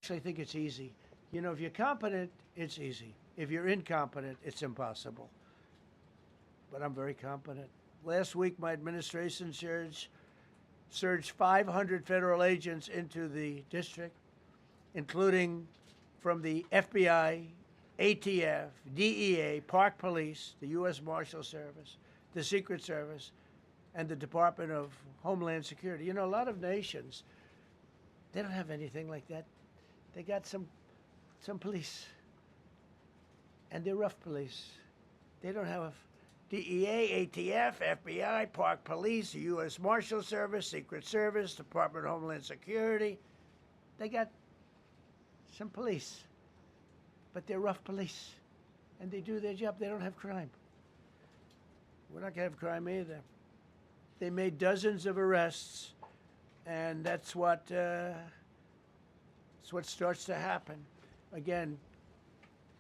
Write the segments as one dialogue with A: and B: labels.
A: actually think it's easy. You know, if you're competent, it's easy. If you're incompetent, it's impossible. But I'm very competent. Last week, my administration surged 500 federal agents into the district, including from the FBI, ATF, DEA, Park Police, the U.S. Marshal Service, the Secret Service, and the Department of Homeland Security. You know, a lot of nations, they don't have anything like that. They got some police, and they're rough police. They don't have DEA, ATF, FBI, Park Police, the U.S. Marshal Service, Secret Service, Department of Homeland Security. They got some police, but they're rough police, and they do their job. They don't have crime. We're not going to have crime either. They made dozens of arrests, and that's what starts to happen. Again,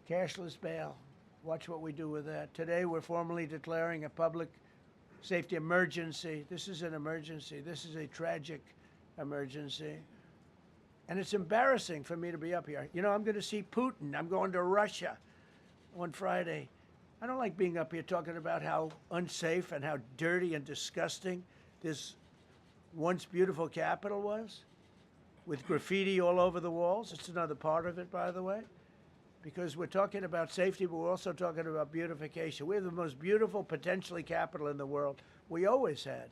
A: cashless bail. Watch what we do with that. Today, we're formally declaring a public safety emergency. This is an emergency. This is a tragic emergency. And it's embarrassing for me to be up here. You know, I'm going to see Putin. I'm going to Russia on Friday. I don't like being up here talking about how unsafe and how dirty and disgusting this once beautiful capital was, with graffiti all over the walls. It's another part of it, by the way, because we're talking about safety, but we're also talking about beautification. We have the most beautiful, potentially, capital in the world. We always had.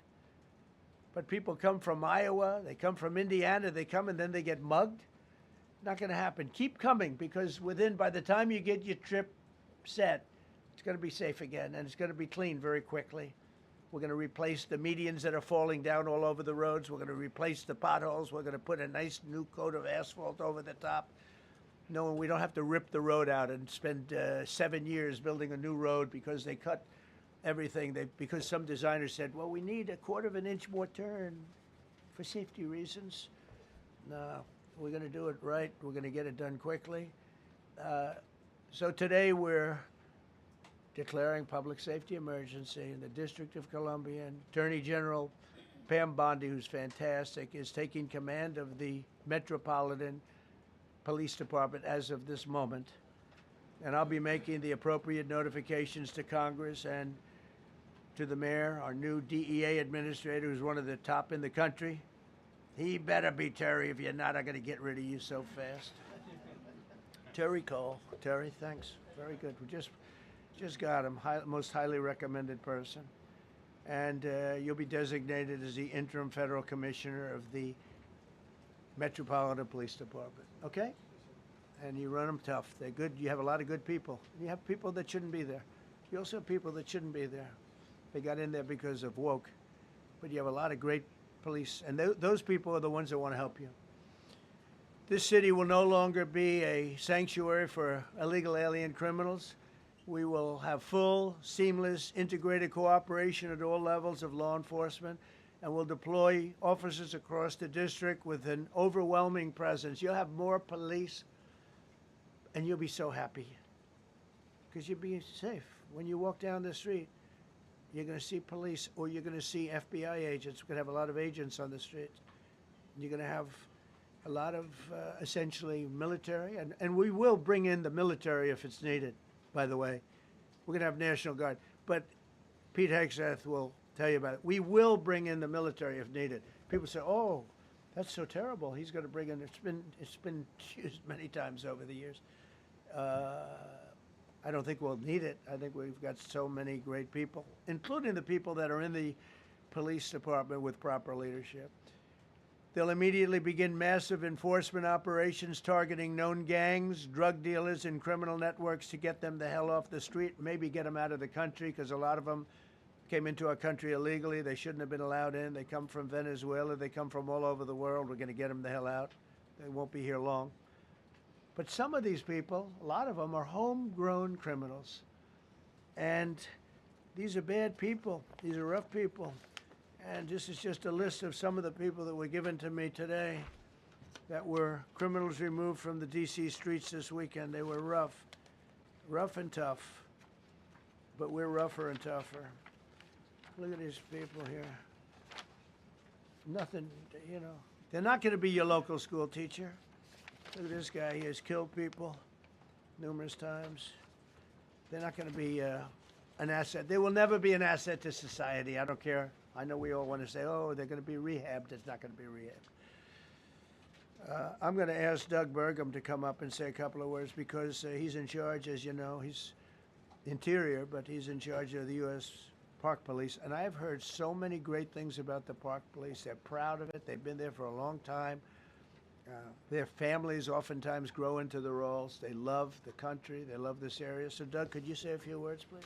A: But people come from Iowa, they come from Indiana, they come and then they get mugged. Not going to happen. Keep coming, because by the time you get your trip set, it's going to be safe again, and it's going to be clean very quickly. We're going to replace the medians that are falling down all over the roads. We're going to replace the potholes. We're going to put a nice new coat of asphalt over the top. No, we don't have to rip the road out and spend 7 years building a new road because they cut everything. Because some designers said, well, we need a quarter of an inch more turn for safety reasons. No, we're going to do it right. We're going to get it done quickly. So today we're declaring public safety emergency in the District of Columbia, and Attorney General Pam Bondi, who's fantastic, is taking command of the Metropolitan Police Department as of this moment. And I'll be making the appropriate notifications to Congress and to the mayor, our new DEA administrator, who's one of the top in the country. He better be Terry. If you're not, I'm going to get rid of you so fast. Terry Cole. Terry, thanks. Very good. We just got him, most highly recommended person. And you'll be designated as the interim federal commissioner of the Metropolitan Police Department, okay? And you run them tough. They're good. You have a lot of good people. You have people that shouldn't be there. You also have people that shouldn't be there. They got in there because of woke. But you have a lot of great police, and those people are the ones that want to help you. This city will no longer be a sanctuary for illegal alien criminals. We will have full, seamless, integrated cooperation at all levels of law enforcement, and we'll deploy officers across the district with an overwhelming presence. You'll have more police, and you'll be so happy because you'll be safe. When you walk down the street, you're going to see police, or you're going to see FBI agents. We're going to have a lot of agents on the street. You're going to have a lot of essentially military, and we will bring in the military if it's needed. By the way, we're going to have National Guard, but Pete Hegseth will tell you about it. We will bring in the military if needed. People say, "Oh, that's so terrible. He's going to bring in." It's been used many times over the years. I don't think we'll need it. I think we've got so many great people, including the people that are in the police department with proper leadership. They'll immediately begin massive enforcement operations targeting known gangs, drug dealers, and criminal networks to get them the hell off the street, maybe get them out of the country, because a lot of them came into our country illegally. They shouldn't have been allowed in. They come from Venezuela. They come from all over the world. We're going to get them the hell out. They won't be here long. But some of these people, a lot of them, are homegrown criminals. And these are bad people. These are rough people. And this is just a list of some of the people that were given to me today that were criminals removed from the D.C. streets this weekend. They were rough and tough. But we're rougher and tougher. Look at these people here. Nothing, you know. They're not going to be your local school teacher. Look at this guy. He has killed people numerous times. They're not going to be an asset. They will never be an asset to society. I don't care. I know we all want to say, oh, they're going to be rehabbed. It's not going to be rehabbed. I'm going to ask Doug Burgum to come up and say a couple of words because he's in charge, as you know. He's Interior, but he's in charge of the U.S. Park Police. And I've heard so many great things about the Park Police. They're proud of it. They've been there for a long time. Their families oftentimes grow into the roles. They love the country. They love this area. So, Doug, could you say a few words, please?